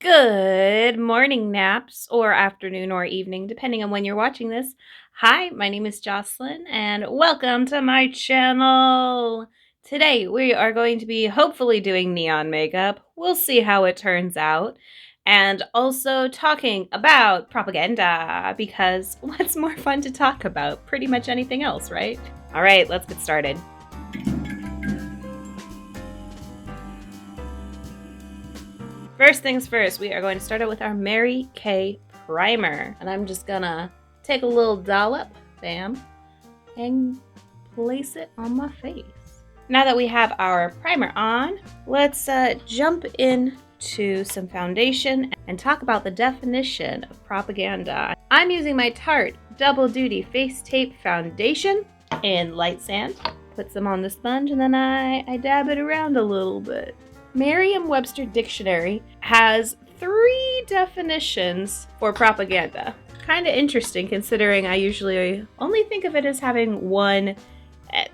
Good morning, naps, or afternoon or evening, depending on when you're watching this. Hi, my name is Jocelyn, and welcome to my channel. Today, we are going to be hopefully doing neon makeup. We'll see how it turns out. And also talking about propaganda, because what's more fun to talk about? Pretty much anything else, right? All right, let's get started. First things first, we are going to start out with our Mary Kay primer. And I'm just gonna take a little dollop, bam, and place it on my face. Now that we have our primer on, let's jump into some foundation and talk about the definition of propaganda. I'm using my Tarte Double Duty Face Tape Foundation in light sand. Put some on the sponge and then I dab it around a little bit. Merriam-Webster Dictionary has 3 definitions for propaganda. Kind of interesting considering I usually only think of it as having 1,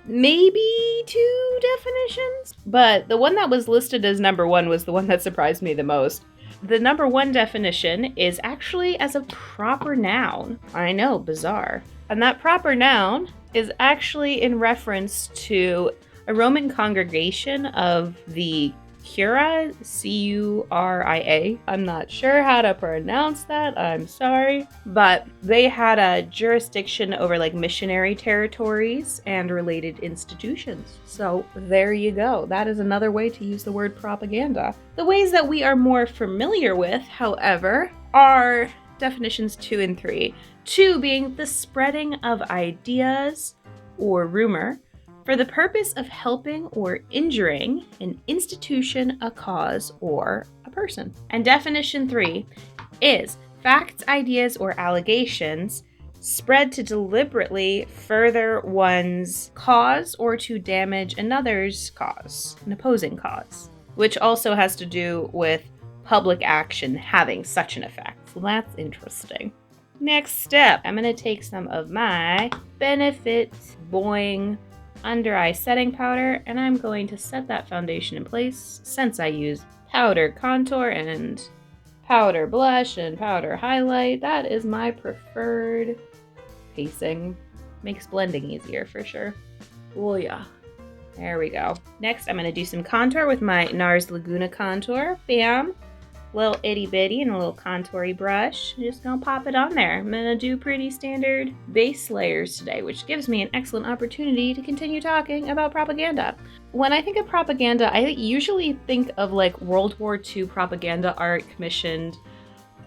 maybe 2 definitions. But the one that was listed as number 1 was the one that surprised me the most. The number 1 definition is actually as a proper noun. I know, bizarre. And that proper noun is actually in reference to a Roman congregation of the Curia, C-U-R-I-A. I'm not sure how to pronounce that, I'm sorry. But they had a jurisdiction over like missionary territories and related institutions. So there you go. That is another way to use the word propaganda. The ways that we are more familiar with, however, are definitions 2 and 3. 2 being the spreading of ideas or rumor for the purpose of helping or injuring an institution, a cause, or a person. And definition 3 is facts, ideas, or allegations spread to deliberately further one's cause or to damage another's cause, an opposing cause, which also has to do with public action having such an effect. So that's interesting. Next step, I'm going to take some of my Benefit Boi-ing under eye setting powder, and I'm going to set that foundation in place since I use powder contour and powder blush and powder highlight. That is my preferred pacing. Makes blending easier for sure. Oh yeah. There we go. Next, I'm going to do some contour with my Nars Leguna contour. Bam. Little itty bitty and a little contoury brush. I'm just gonna pop it on there. I'm gonna do pretty standard base layers today, which gives me an excellent opportunity to continue talking about propaganda. When I think of propaganda, I usually think of like World War II propaganda art commissioned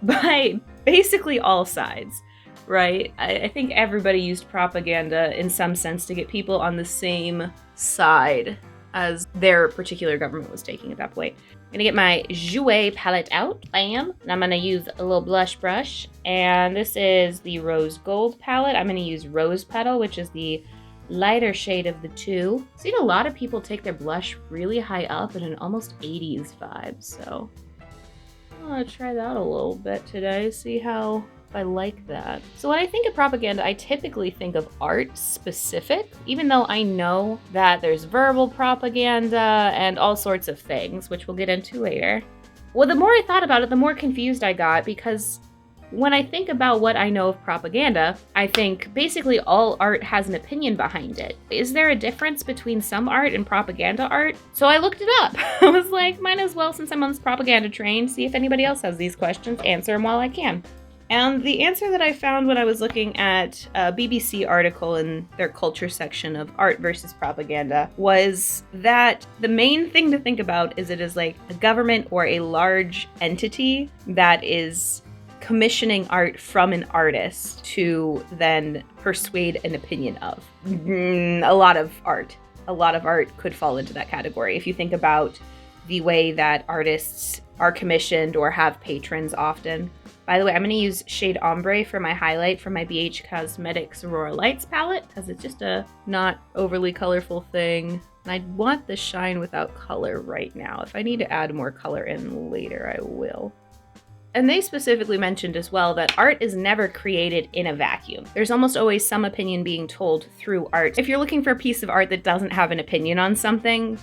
by basically all sides, right? I think everybody used propaganda in some sense to get people on the same side as their particular government was taking at that point. I'm gonna get my Jouer palette out, bam, and I'm gonna use a little blush brush, and this is the Rose Gold palette. I'm gonna use Rose Petal, which is the lighter shade of the 2. I've seen a lot of people take their blush really high up in an almost 80s vibe, so I'm gonna try that a little bit today, see how I like that. So when I think of propaganda, I typically think of art specific, even though I know that there's verbal propaganda and all sorts of things, which we'll get into later. Well, the more I thought about it, the more confused I got, because when I think about what I know of propaganda, I think basically all art has an opinion behind it. Is there a difference between some art and propaganda art? So I looked it up. I was like, might as well, since I'm on this propaganda train, see if anybody else has these questions, answer them while I can. And the answer that I found when I was looking at a BBC article in their culture section of art versus propaganda was that the main thing to think about is it is like a government or a large entity that is commissioning art from an artist to then persuade an opinion of. A lot of art could fall into that category. If you think about the way that artists are commissioned or have patrons often. By the way, I'm going to use shade Ombre for my highlight from my BH Cosmetics Aurora Lights palette, because it's just a not overly colorful thing. And I want the shine without color right now. If I need to add more color in later, I will. And they specifically mentioned as well that art is never created in a vacuum. There's almost always some opinion being told through art. If you're looking for a piece of art that doesn't have an opinion on something,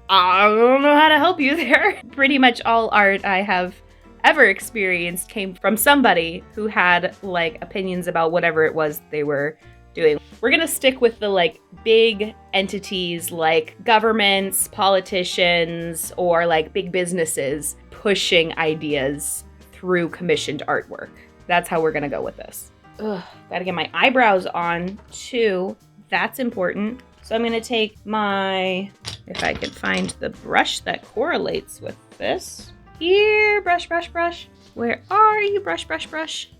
I don't know how to help you there. Pretty much all art I have ever experienced came from somebody who had like opinions about whatever it was they were doing. We're gonna stick with the like big entities like governments, politicians, or like big businesses pushing ideas through commissioned artwork. That's how we're gonna go with this. Ugh, gotta get my eyebrows on too. That's important. So I'm gonna take my, if I can find the brush that correlates with this. Here, brush, brush, brush. Where are you, brush, brush, brush?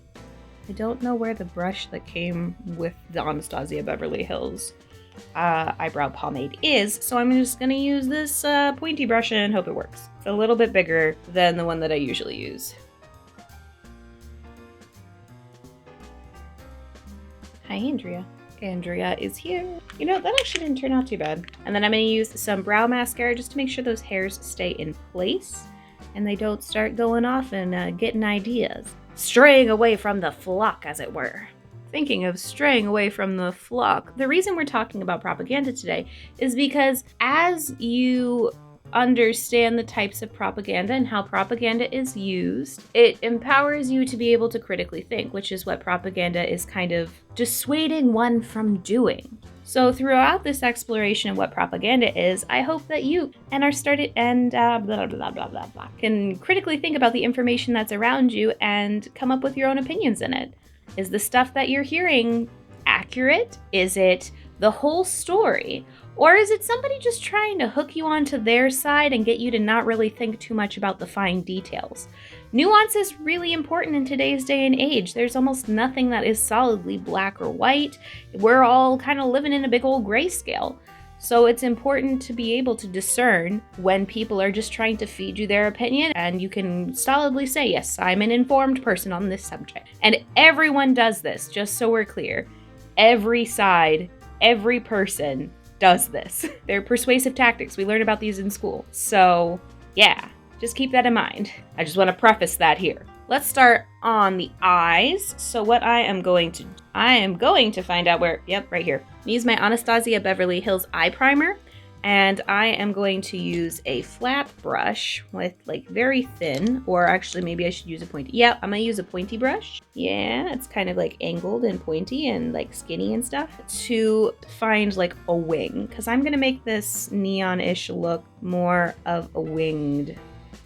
I don't know where the brush that came with the Anastasia Beverly Hills eyebrow pomade is, so I'm just gonna use this pointy brush and hope it works. It's a little bit bigger than the one that I usually use. Hi, Andrea. Andrea is here. You know, that actually didn't turn out too bad. And then I'm gonna use some brow mascara just to make sure those hairs stay in place and they don't start going off and getting ideas. Straying away from the flock, as it were. Thinking of straying away from the flock, the reason we're talking about propaganda today is because as you understand the types of propaganda and how propaganda is used, it empowers you to be able to critically think, which is what propaganda is kind of dissuading one from doing. So throughout this exploration of what propaganda is, I hope that you and are started and blah, blah, blah, blah, blah, blah, can critically think about the information that's around you and come up with your own opinions in it. Is the stuff that you're hearing accurate? Is it the whole story? Or is it somebody just trying to hook you onto their side and get you to not really think too much about the fine details? Nuance is really important in today's day and age. There's almost nothing that is solidly black or white. We're all kind of living in a big old grayscale. So it's important to be able to discern when people are just trying to feed you their opinion, and you can solidly say, yes, I'm an informed person on this subject. And everyone does this, just so we're clear. Every side, every person does this. They're persuasive tactics. We learn about these in school. So yeah, just keep that in mind. I just want to preface that here. Let's start on the eyes. So what I am going to find out where, yep, right here. Use my Anastasia Beverly Hills eye primer, and I am going to use a flat brush with like very thin, or actually maybe I should use a pointy. Yeah, I'm gonna use a pointy brush. Yeah, it's kind of like angled and pointy and like skinny and stuff to find like a wing, because I'm gonna make this neon-ish look more of a winged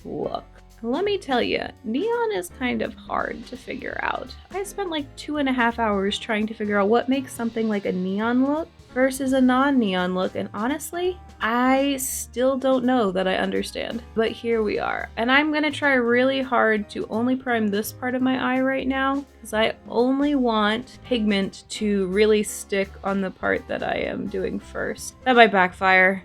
look. Let me tell you, neon is kind of hard to figure out. I spent like 2.5 hours trying to figure out what makes something like a neon look versus a non-neon look, and honestly, I still don't know that I understand. But here we are, and I'm gonna try really hard to only prime this part of my eye right now, because I only want pigment to really stick on the part that I am doing first. That might backfire.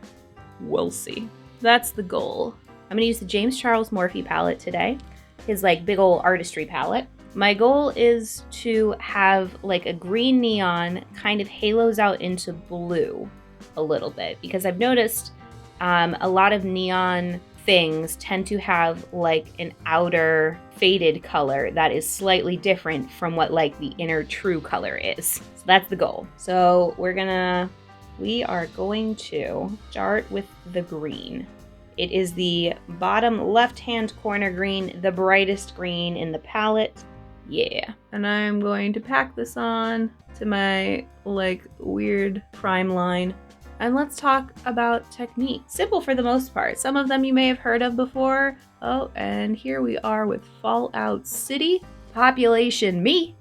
We'll see. That's the goal. I'm gonna use the James Charles Morphe palette today, his like big old artistry palette. My goal is to have like a green neon kind of halos out into blue a little bit, because I've noticed a lot of neon things tend to have like an outer faded color that is slightly different from what like the inner true color is. So that's the goal. So we are going to start with the green. It is the bottom left-hand corner green, the brightest green in the palette. Yeah. And I'm going to pack this on to my, like, weird prime line. And let's talk about technique. Simple for the most part. Some of them you may have heard of before. Oh, and here we are with Fallout City. Population me.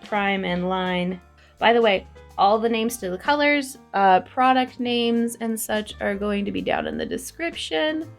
Prime and line. By the way, all the names to the colors, product names and such are going to be down in the description,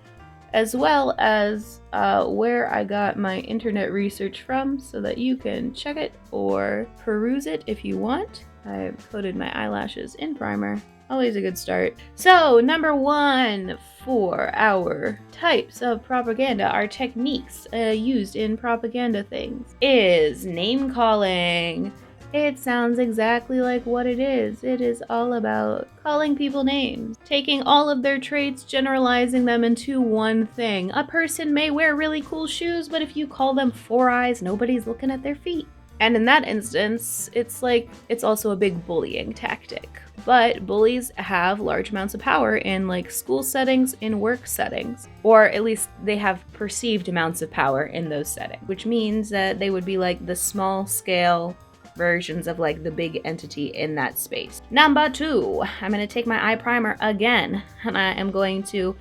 as well as where I got my internet research from so that you can check it or peruse it if you want. I've coated my eyelashes in primer. Always a good start. So, number 1 for our types of propaganda, our techniques used in propaganda things, is name calling. It sounds exactly like what it is. It is all about calling people names, taking all of their traits, generalizing them into one thing. A person may wear really cool shoes, but if you call them 4 eyes, nobody's looking at their feet. And in that instance, it's also a big bullying tactic. But bullies have large amounts of power in like school settings, in work settings, or at least they have perceived amounts of power in those settings, which means that they would be like the small scale versions of like the big entity in that space. Number 2, I'm going to take my eye primer again, and I am going to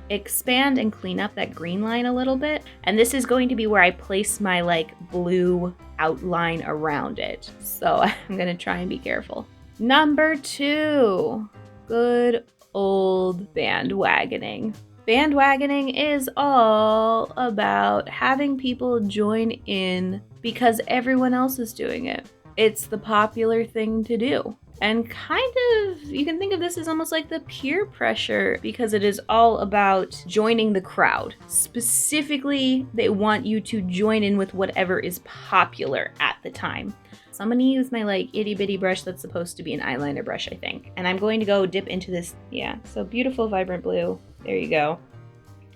expand and clean up that green line a little bit. And this is going to be where I place my like blue outline around it. So I'm going to try and be careful. Number 2, good old bandwagoning. Bandwagoning is all about having people join in because everyone else is doing it. It's the popular thing to do. And kind of, you can think of this as almost like the peer pressure, because it is all about joining the crowd. Specifically, they want you to join in with whatever is popular at the time. So I'm going to use my like itty bitty brush that's supposed to be an eyeliner brush, I think. And I'm going to go dip into this, so beautiful vibrant blue. There you go.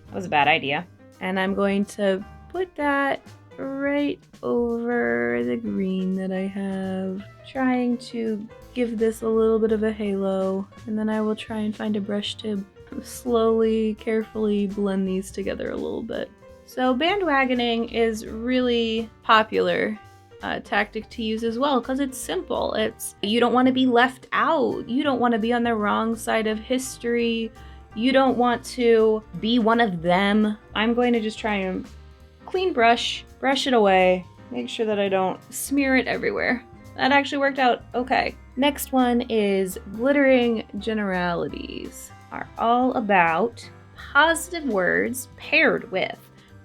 That was a bad idea. And I'm going to put that right over the green that I have, trying to give this a little bit of a halo, and then I will try and find a brush to slowly, carefully blend these together a little bit. So bandwagoning is really popular tactic to use as well, because it's simple. You don't want to be left out. You don't want to be on the wrong side of history. You don't want to be one of them. I'm going to just try and clean brush it away, make sure that I don't smear it everywhere. That actually worked out okay. Next one is glittering generalities. Are all about positive words paired with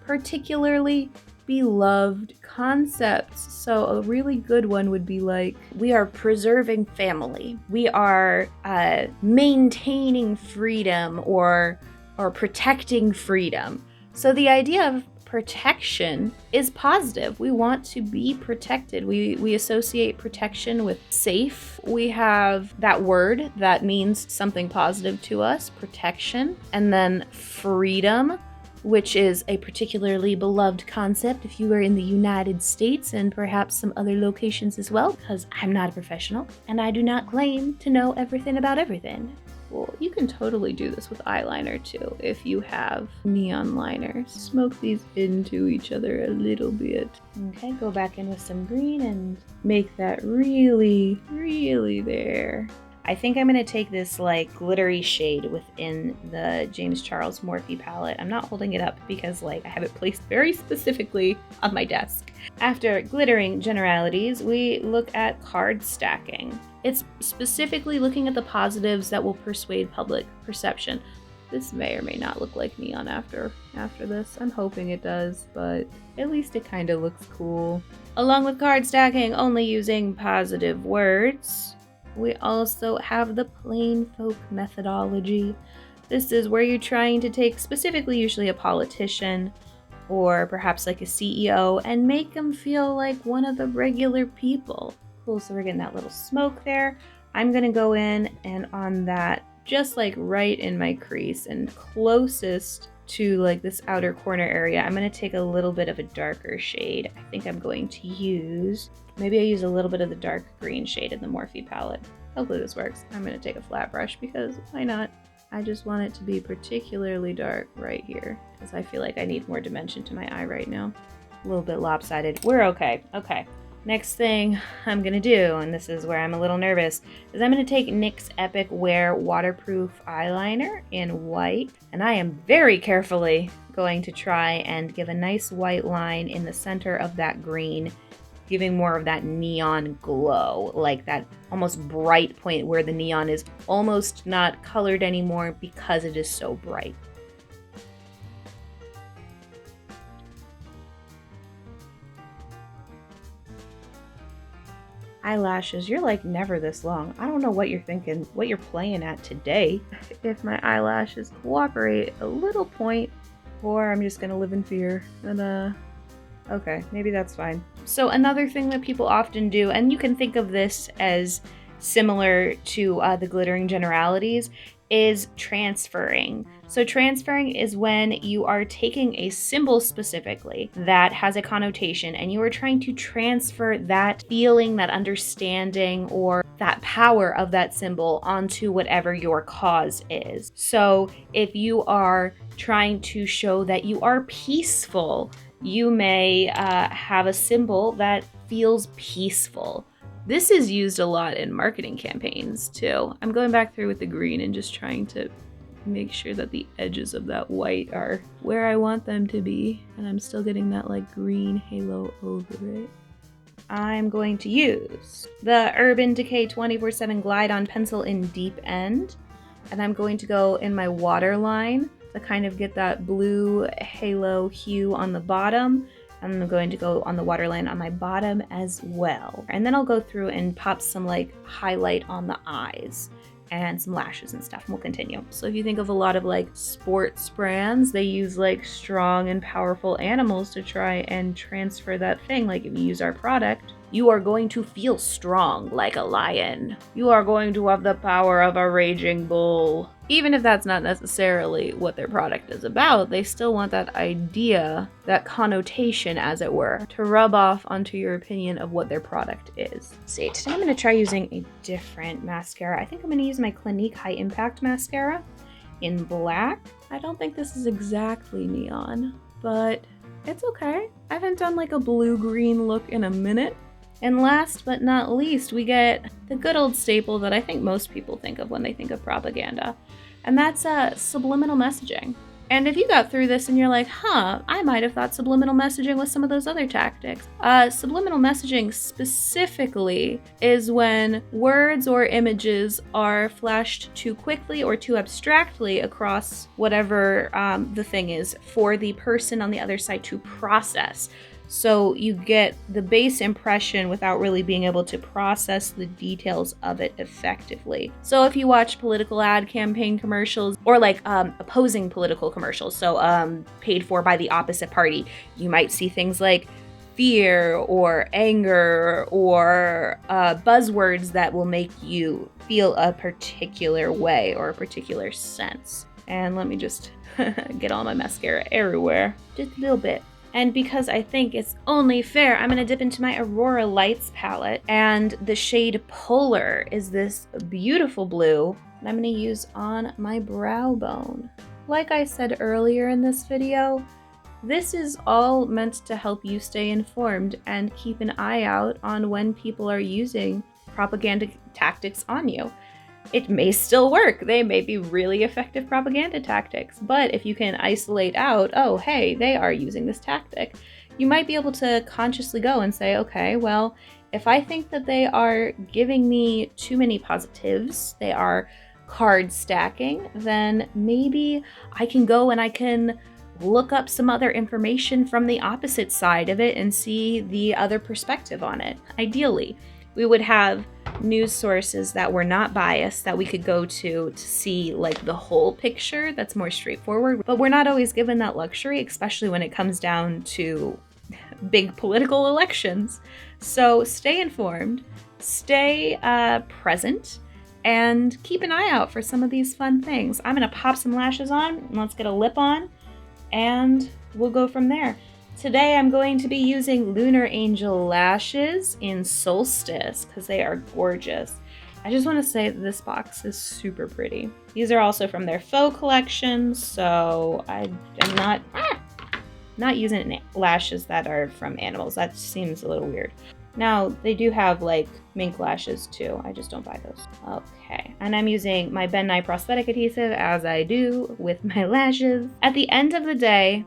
particularly beloved concepts. So a really good one would be like, we are preserving family. We are maintaining freedom or protecting freedom. So the idea of protection is positive. We want to be protected. We associate protection with safe. We have that word that means something positive to us, protection, and then freedom, which is a particularly beloved concept if you are in the United States and perhaps some other locations as well, because I'm not a professional and I do not claim to know everything about everything. Well, you can totally do this with eyeliner too if you have neon liners. Smoke these into each other a little bit. Okay, go back in with some green and make that really, really there. I think I'm going to take this like glittery shade within the James Charles Morphe palette. I'm not holding it up because like I have it placed very specifically on my desk. After glittering generalities, we look at card stacking. It's specifically looking at the positives that will persuade public perception. This may or may not look like neon after this. I'm hoping it does, but at least it kind of looks cool. Along with card stacking, only using positive words, we also have the plain folk methodology. This is where you're trying to take specifically usually a politician or perhaps like a CEO and make them feel like one of the regular people. Cool, so we're getting that little smoke there. I'm gonna go in and on that, just like right in my crease and closest to like this outer corner area, I'm gonna take a little bit of a darker shade. I think I'm going to use, maybe I use a little bit of the dark green shade in the Morphe palette. Hopefully this works. I'm gonna take a flat brush because why not? I just want it to be particularly dark right here because I feel like I need more dimension to my eye right now. A little bit lopsided. We're okay. Okay. Next thing I'm gonna do, and this is where I'm a little nervous, is I'm gonna take NYX Epic Wear Waterproof Eyeliner in white, and I am very carefully going to try and give a nice white line in the center of that green, giving more of that neon glow, like that almost bright point where the neon is almost not colored anymore because it is so bright. Eyelashes, you're like never this long. I don't know what you're thinking, what you're playing at today. If my eyelashes cooperate a little point, or I'm just gonna live in fear. And okay, maybe that's fine. So another thing that people often do, and you can think of this as similar to the glittering generalities, is transferring. So transferring is when you are taking a symbol specifically that has a connotation and you are trying to transfer that feeling, that understanding, or that power of that symbol onto whatever your cause is. So if you are trying to show that you are peaceful, you may have a symbol that feels peaceful. This is used a lot in marketing campaigns too. I'm going back through with the green and just trying to make sure that the edges of that white are where I want them to be. And I'm still getting that like green halo over it. I'm going to use the Urban Decay 24/7 Glide On Pencil in Deep End. And I'm going to go in my waterline to kind of get that blue halo hue on the bottom. And I'm going to go on the waterline on my bottom as well. And then I'll go through and pop some like highlight on the eyes and some lashes and stuff, and we'll continue. So if you think of a lot of like sports brands, they use like strong and powerful animals to try and transfer that thing. Like if you use our product, you are going to feel strong like a lion. You are going to have the power of a raging bull. Even if that's not necessarily what their product is about, they still want that idea, that connotation as it were, to rub off onto your opinion of what their product is. Let's see, today I'm going to try using a different mascara. I think I'm going to use my Clinique High Impact Mascara in black. I don't think this is exactly neon, but it's okay. I haven't done like a blue-green look in a minute. And last but not least, we get the good old staple that I think most people think of when they think of propaganda, and that's subliminal messaging. And if you got through this and you're like, I might have thought subliminal messaging was some of those other tactics. Subliminal messaging specifically is when words or images are flashed too quickly or too abstractly across whatever the thing is for the person on the other side to process. So you get the base impression without really being able to process the details of it effectively. So if you watch political ad campaign commercials or like opposing political commercials, so paid for by the opposite party, you might see things like fear or anger or buzzwords that will make you feel a particular way or a particular sense. And let me just get all my mascara everywhere, just a little bit. And because I think it's only fair, I'm going to dip into my Aurora Lights palette. And the shade Polar is this beautiful blue that I'm going to use on my brow bone. Like I said earlier in this video, this is all meant to help you stay informed and keep an eye out on when people are using propaganda tactics on you. It may still work. They may be really effective propaganda tactics, but if you can isolate out, oh, hey, they are using this tactic, you might be able to consciously go and say, okay, well, if I think that they are giving me too many positives, they are card stacking, then maybe I can go and I can look up some other information from the opposite side of it and see the other perspective on it. Ideally, we would have news sources that were not biased that we could go to see like the whole picture that's more straightforward, but we're not always given that luxury, especially when it comes down to big political elections. So stay informed, stay present, and keep an eye out for some of these fun things. I'm gonna pop some lashes on, and let's get a lip on, and we'll go from there. Today I'm going to be using Lunar Angel lashes in Solstice because they are gorgeous. I just want to say that this box is super pretty. These are also from their faux collection, so I am not using lashes that are from animals. That seems a little weird. Now, they do have like mink lashes too. I just don't buy those. Okay, and I'm using my Ben Nye prosthetic adhesive as I do with my lashes. At the end of the day,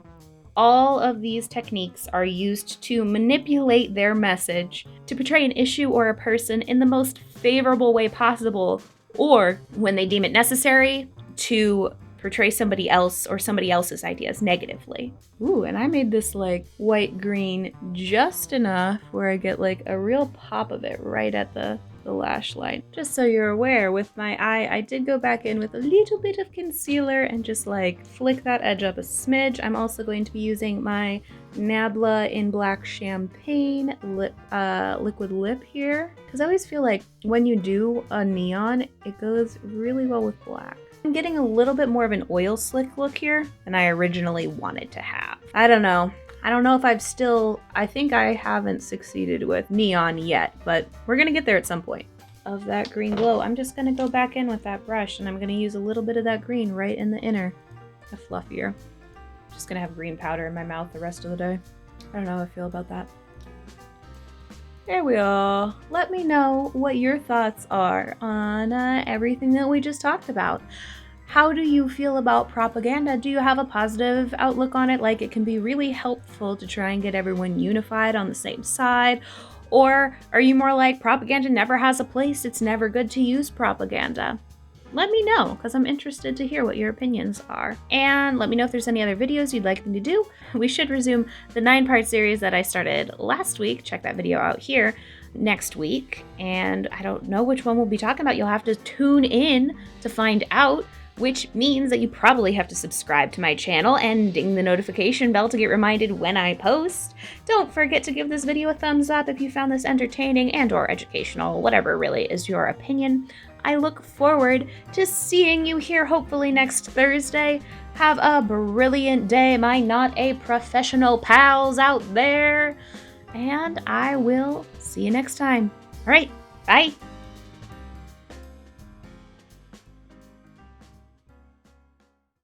all of these techniques are used to manipulate their message to portray an issue or a person in the most favorable way possible, or when they deem it necessary, to portray somebody else or somebody else's ideas negatively. Ooh, and I made this like white-green just enough where I get like a real pop of it right at the lash line. Just so you're aware, with my eye, I did go back in with a little bit of concealer and just like flick that edge up a smidge. I'm also going to be using my Nabla in Black Champagne liquid lip here, because I always feel like when you do a neon, it goes really well with black. I'm getting a little bit more of an oil slick look here than I originally wanted to have. I don't know. I don't know if I think I haven't succeeded with neon yet, but we're gonna get there at some point. Of that green glow, I'm just gonna go back in with that brush and I'm gonna use a little bit of that green right in the inner, the fluffier. Just gonna have green powder in my mouth the rest of the day. I don't know how I feel about that. There we are. Let me know what your thoughts are on everything that we just talked about. How do you feel about propaganda? Do you have a positive outlook on it? Like, it can be really helpful to try and get everyone unified on the same side? Or are you more like, propaganda never has a place, it's never good to use propaganda? Let me know, because I'm interested to hear what your opinions are. And let me know if there's any other videos you'd like me to do. We should resume the 9-part series that I started last week. Check that video out here next week. And I don't know which one we'll be talking about. You'll have to tune in to find out, which means that you probably have to subscribe to my channel and ding the notification bell to get reminded when I post. Don't forget to give this video a thumbs up if you found this entertaining and or educational, whatever really is your opinion. I look forward to seeing you here hopefully next Thursday. Have a brilliant day, my not a professional pals out there. And I will see you next time. All right, bye.